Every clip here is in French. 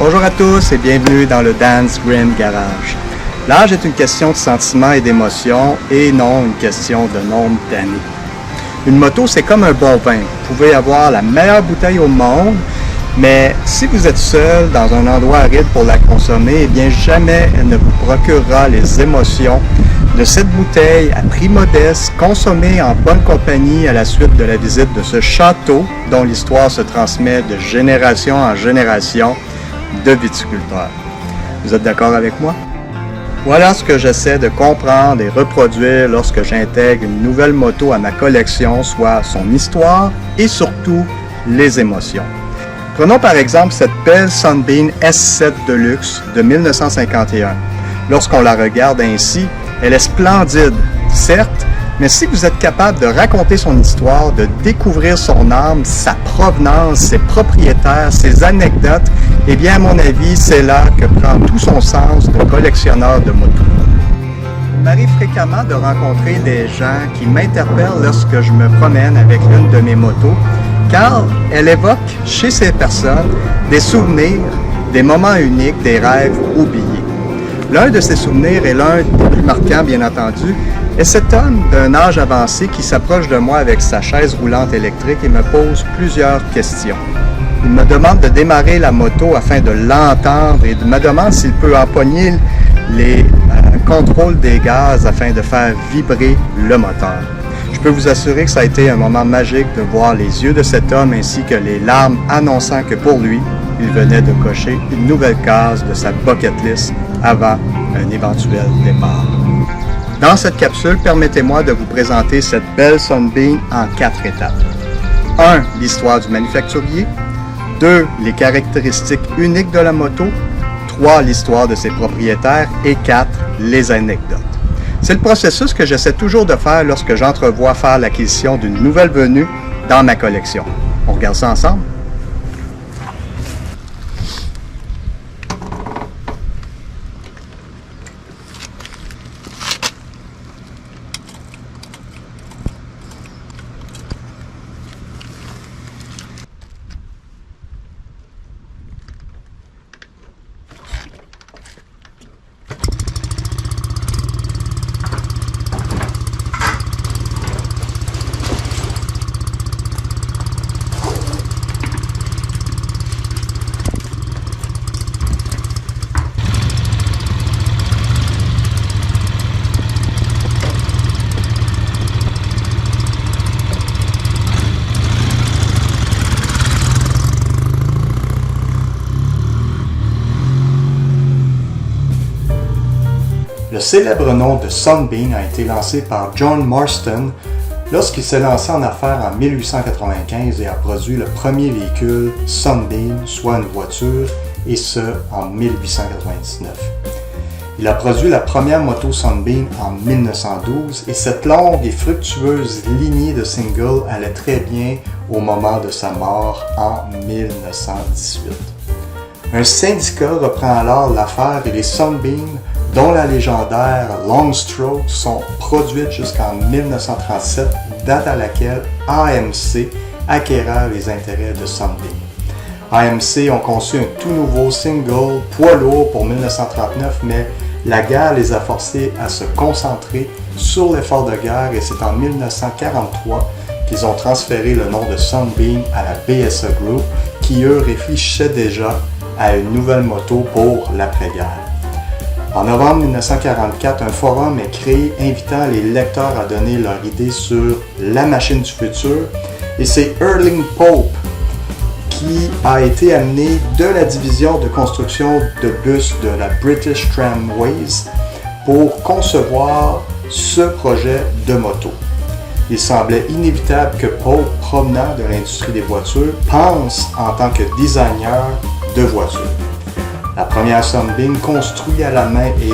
Bonjour à tous et bienvenue dans le Dan's Grim Garage. L'âge est une question de sentiment et d'émotion et non une question de nombre d'années. Une moto, c'est comme un bon vin. Vous pouvez avoir la meilleure bouteille au monde, mais si vous êtes seul dans un endroit aride pour la consommer, eh bien jamais elle ne vous procurera les émotions de cette bouteille à prix modeste, consommée en bonne compagnie à la suite de la visite de ce château dont l'histoire se transmet de génération en génération de viticulteurs. Vous êtes d'accord avec moi? Voilà ce que j'essaie de comprendre et reproduire lorsque j'intègre une nouvelle moto à ma collection, soit son histoire et surtout les émotions. Prenons par exemple cette belle Sunbeam S7 Deluxe de 1951. Lorsqu'on la regarde ainsi, elle est splendide, certes, mais si vous êtes capable de raconter son histoire, de découvrir son âme, sa provenance, ses propriétaires, ses anecdotes, eh bien, à mon avis, c'est là que prend tout son sens de collectionneur de motos. Il m'arrive fréquemment de rencontrer des gens qui m'interpellent lorsque je me promène avec l'une de mes motos, car elle évoque chez ces personnes des souvenirs, des moments uniques, des rêves oubliés. L'un de ces souvenirs, et l'un des plus marquants bien entendu, est cet homme d'un âge avancé qui s'approche de moi avec sa chaise roulante électrique et me pose plusieurs questions. Il me demande de démarrer la moto afin de l'entendre et me demande s'il peut empoigner les contrôles des gaz afin de faire vibrer le moteur. Je peux vous assurer que ça a été un moment magique de voir les yeux de cet homme ainsi que les larmes annonçant que pour lui, il venait de cocher une nouvelle case de sa bucket list avant un éventuel départ. Dans cette capsule, permettez-moi de vous présenter cette belle Sunbeam en 4 étapes. 1. L'histoire du manufacturier. 2. Les caractéristiques uniques de la moto. 3. L'histoire de ses propriétaires. Et 4. Les anecdotes. C'est le processus que j'essaie toujours de faire lorsque j'entrevois faire l'acquisition d'une nouvelle venue dans ma collection. On regarde ça ensemble? Le célèbre nom de Sunbeam a été lancé par John Marston lorsqu'il s'est lancé en affaires en 1895 et a produit le premier véhicule Sunbeam, soit une voiture, et ce en 1899. Il a produit la première moto Sunbeam en 1912 et cette longue et fructueuse lignée de singles allait très bien au moment de sa mort en 1918. Un syndicat reprend alors l'affaire et les Sunbeam, dont la légendaire Longstroke, sont produites jusqu'en 1937, date à laquelle AMC acquéra les intérêts de Sunbeam. AMC ont conçu un tout nouveau single poids lourd pour 1939, mais la guerre les a forcés à se concentrer sur l'effort de guerre et c'est en 1943 qu'ils ont transféré le nom de Sunbeam à la BSA Group, qui eux réfléchissaient déjà à une nouvelle moto pour l'après-guerre. En novembre 1944, un forum est créé invitant les lecteurs à donner leur idée sur la machine du futur et c'est Erling Pope qui a été amené de la division de construction de bus de la British Tramways pour concevoir ce projet de moto. Il semblait inévitable que Pope, provenant de l'industrie des voitures, pense en tant que designer de voitures. La première Sunbeam, construite à la main et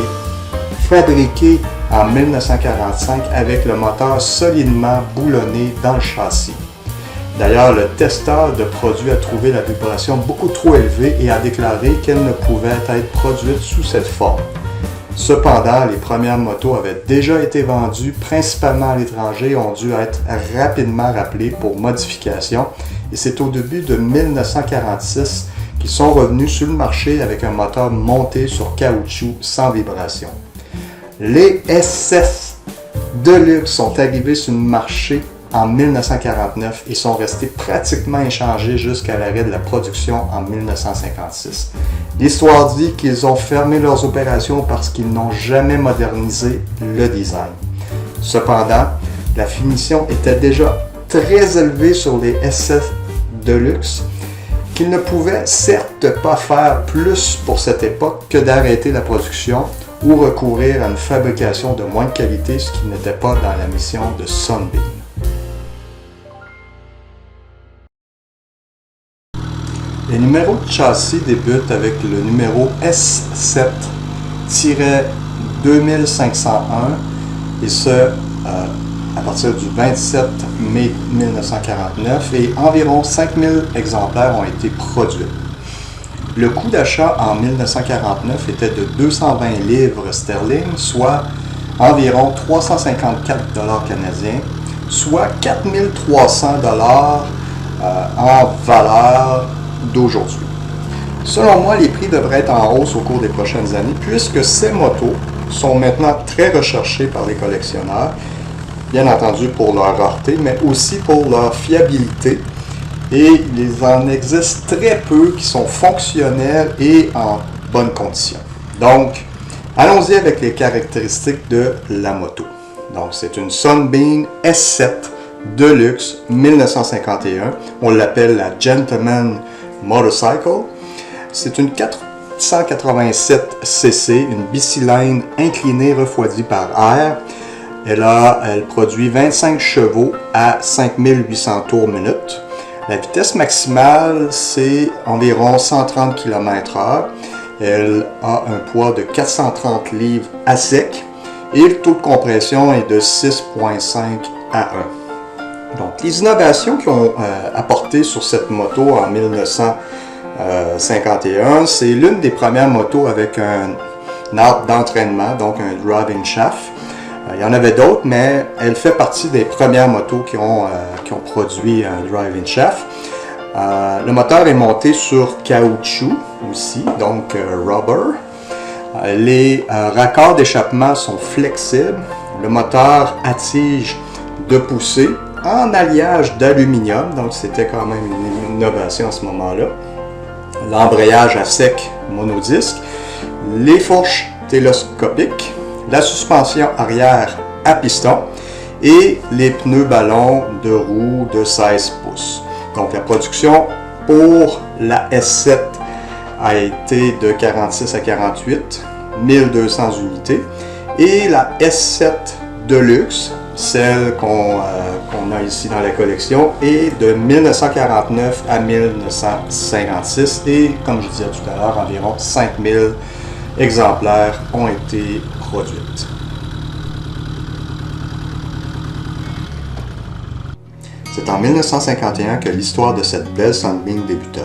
fabriquée en 1945 avec le moteur solidement boulonné dans le châssis. D'ailleurs, le testeur de produit a trouvé la vibration beaucoup trop élevée et a déclaré qu'elle ne pouvait être produite sous cette forme. Cependant, les premières motos avaient déjà été vendues, principalement à l'étranger, et ont dû être rapidement rappelées pour modification. Et c'est au début de 1946 Ils sont revenus sur le marché avec un moteur monté sur caoutchouc sans vibration. Les SF Deluxe sont arrivés sur le marché en 1949 et sont restés pratiquement inchangés jusqu'à l'arrêt de la production en 1956. L'histoire dit qu'ils ont fermé leurs opérations parce qu'ils n'ont jamais modernisé le design. Cependant, la finition était déjà très élevée sur les SF Deluxe qu'ils ne pouvaient certes pas faire plus pour cette époque que d'arrêter la production ou recourir à une fabrication de moins de qualité, ce qui n'était pas dans la mission de Sunbeam. Les numéros de châssis débutent avec le numéro S7-2501 et ce à partir du 27 mai 1949 et environ 5000 exemplaires ont été produits. Le coût d'achat en 1949 était de 220 livres sterling, soit environ 354 $ canadiens, soit 4300 $ en valeur d'aujourd'hui. Selon moi, les prix devraient être en hausse au cours des prochaines années puisque ces motos sont maintenant très recherchées par les collectionneurs, bien entendu pour leur rareté, mais aussi pour leur fiabilité. Et il en existe très peu qui sont fonctionnels et en bonne condition. Donc, allons-y avec les caractéristiques de la moto. Donc, c'est une Sunbeam S7 Deluxe 1951. On l'appelle la Gentleman Motorcycle. C'est une 487 cc, une bicylindre inclinée refroidie par air. Elle produit 25 chevaux à 5800 tours minute. La vitesse maximale, c'est environ 130 km/h. Elle a un poids de 430 livres à sec et le taux de compression est de 6,5 à 1. Donc, les innovations qu'ils ont apportées sur cette moto en 1951, c'est l'une des premières motos avec un arbre d'entraînement, donc un driving shaft. Il y en avait d'autres, mais elle fait partie des premières motos qui ont produit un driving shaft. Le moteur est monté sur caoutchouc aussi, donc rubber. Les raccords d'échappement sont flexibles. Le moteur à tige de poussée en alliage d'aluminium, donc c'était quand même une innovation à ce moment-là. L'embrayage à sec monodisque, les fourches télescopiques, la suspension arrière à piston et les pneus ballons de roue de 16 pouces. Donc la production pour la S7 a été de 46 à 48, 1200 unités. Et la S7 Deluxe, celle qu'on a ici dans la collection, est de 1949 à 1956 et, comme je disais tout à l'heure, environ 5000 exemplaires ont été produites. C'est en 1951 que l'histoire de cette belle Sunbeam débuta.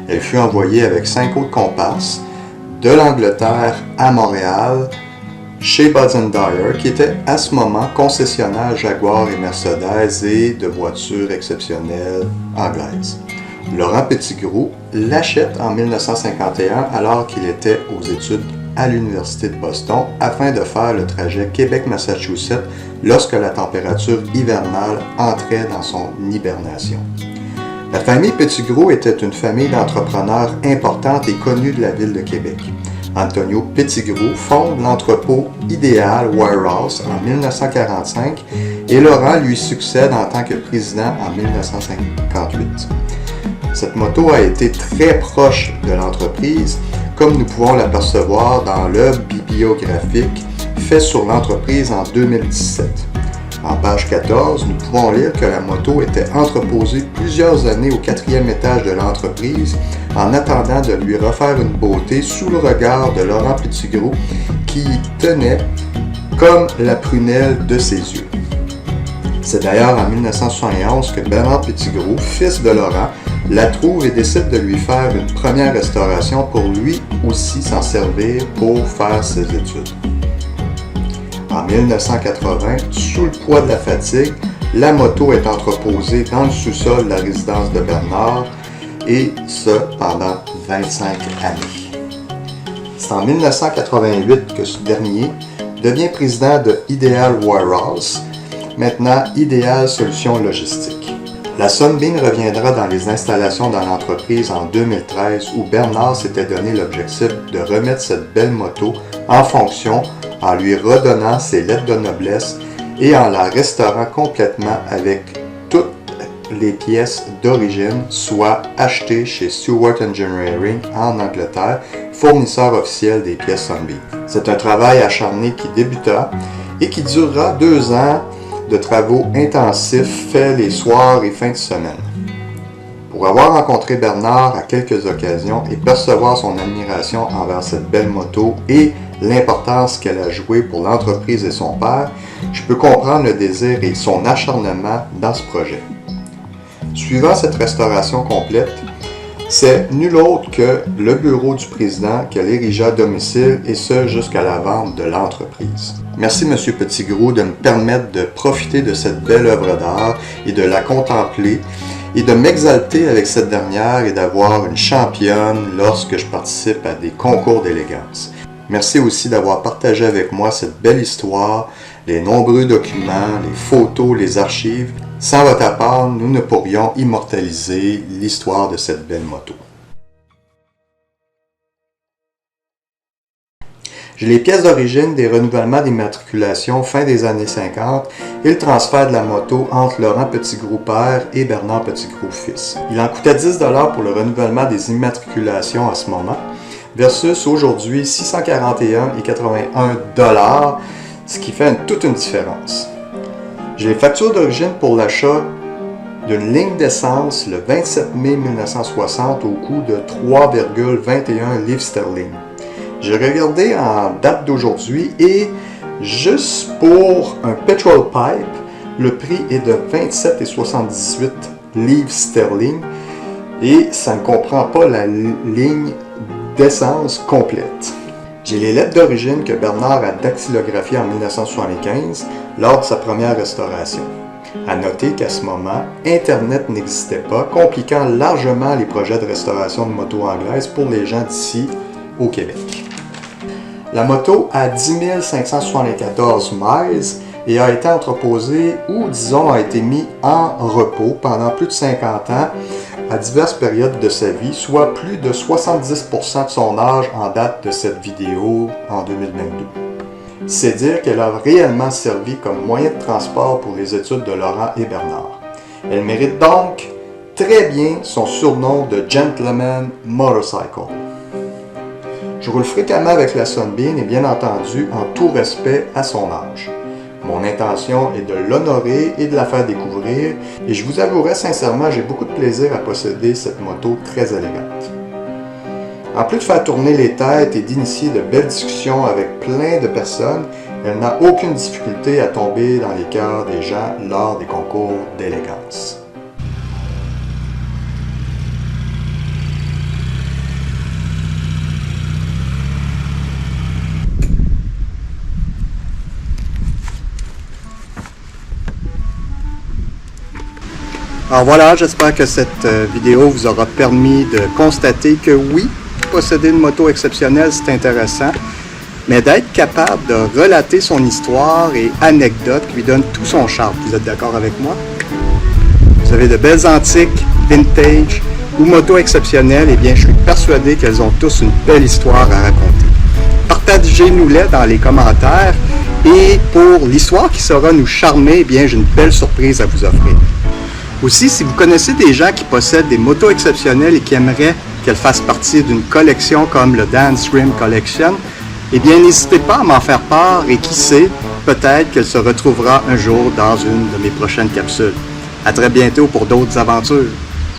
Elle fut envoyée avec 5 autres comparses de l'Angleterre à Montréal, chez Buds & Dyer, qui était à ce moment concessionnaire Jaguar et Mercedes et de voitures exceptionnelles anglaises. Laurent Petitgrou l'achète en 1951 alors qu'il était aux études à l'Université de Boston afin de faire le trajet Québec-Massachusetts lorsque la température hivernale entrait dans son hibernation. La famille Petitgrou était une famille d'entrepreneurs importante et connue de la ville de Québec. Antonio Petitgrou fonde l'entrepôt Idéal Warehouse en 1945 et Laurent lui succède en tant que président en 1958. Cette moto a été très proche de l'entreprise, comme nous pouvons l'apercevoir dans l'œuvre bibliographique faite sur l'entreprise en 2017. En page 14, nous pouvons lire que la moto était entreposée plusieurs années au 4e étage de l'entreprise en attendant de lui refaire une beauté sous le regard de Laurent Petitgrou qui y tenait comme la prunelle de ses yeux. C'est d'ailleurs en 1971 que Bernard Petitgrou, fils de Laurent, la trouve et décide de lui faire une première restauration pour lui aussi s'en servir pour faire ses études. En 1980, sous le poids de la fatigue, la moto est entreposée dans le sous-sol de la résidence de Bernard et ce pendant 25 années. C'est en 1988 que ce dernier devient président de Ideal Warehouse, maintenant Ideal Solutions Logistiques. La Sunbeam reviendra dans les installations dans l'entreprise en 2013 où Bernard s'était donné l'objectif de remettre cette belle moto en fonction en lui redonnant ses lettres de noblesse et en la restaurant complètement avec toutes les pièces d'origine, soit achetées chez Stewart Engineering en Angleterre, fournisseur officiel des pièces Sunbeam. C'est un travail acharné qui débuta et qui durera 2 ans de travaux intensifs faits les soirs et fins de semaine. Pour avoir rencontré Bernard à quelques occasions et percevoir son admiration envers cette belle moto et l'importance qu'elle a jouée pour l'entreprise et son père, je peux comprendre le désir et son acharnement dans ce projet. Suivant cette restauration complète, c'est nul autre que le bureau du président qu'elle érigea à domicile et ce jusqu'à la vente de l'entreprise. Merci M. Petitgrou de me permettre de profiter de cette belle œuvre d'art et de la contempler et de m'exalter avec cette dernière et d'avoir une championne lorsque je participe à des concours d'élégance. Merci aussi d'avoir partagé avec moi cette belle histoire, les nombreux documents, les photos, les archives. Sans votre apport, nous ne pourrions immortaliser l'histoire de cette belle moto. J'ai les pièces d'origine des renouvellements d'immatriculation fin des années 50 et le transfert de la moto entre Laurent Petitgrou père et Bernard Petitgrou fils. Il en coûtait 10 $ pour le renouvellement des immatriculations à ce moment, versus aujourd'hui 641,81 $, ce qui fait toute une différence. J'ai les factures d'origine pour l'achat d'une ligne d'essence le 27 mai 1960 au coût de 3,21 livres sterling. J'ai regardé en date d'aujourd'hui et juste pour un petrol pipe, le prix est de 27,78 livres sterling et ça ne comprend pas la ligne d'essence complète. J'ai les lettres d'origine que Bernard a dactylographiées en 1975 lors de sa première restauration. À noter qu'à ce moment, Internet n'existait pas, compliquant largement les projets de restauration de motos anglaises pour les gens d'ici au Québec. La moto a 10 574 miles et a été entreposée ou, disons, a été mis en repos pendant plus de 50 ans à diverses périodes de sa vie, soit plus de 70% de son âge en date de cette vidéo en 2022. C'est dire qu'elle a réellement servi comme moyen de transport pour les études de Laurent et Bernard. Elle mérite donc très bien son surnom de Gentleman Motorcycle. Je roule fréquemment avec la Sunbeam et bien entendu en tout respect à son âge. Mon intention est de l'honorer et de la faire découvrir et je vous avouerai sincèrement, j'ai beaucoup de plaisir à posséder cette moto très élégante. En plus de faire tourner les têtes et d'initier de belles discussions avec plein de personnes, elle n'a aucune difficulté à tomber dans les cœurs des gens lors des concours d'élégance. Alors voilà, j'espère que cette vidéo vous aura permis de constater que oui, posséder une moto exceptionnelle, c'est intéressant, mais d'être capable de relater son histoire et anecdotes lui donne tout son charme. Vous êtes d'accord avec moi? Vous avez de belles antiques, vintage ou motos exceptionnelles, et bien je suis persuadé qu'elles ont tous une belle histoire à raconter. Partagez-nous-les dans les commentaires et pour l'histoire qui saura nous charmer, eh bien j'ai une belle surprise à vous offrir. Aussi, si vous connaissez des gens qui possèdent des motos exceptionnelles et qui aimeraient qu'elles fassent partie d'une collection comme le Dance Grim Collection, eh bien n'hésitez pas à m'en faire part et qui sait, peut-être qu'elle se retrouvera un jour dans une de mes prochaines capsules. À très bientôt pour d'autres aventures.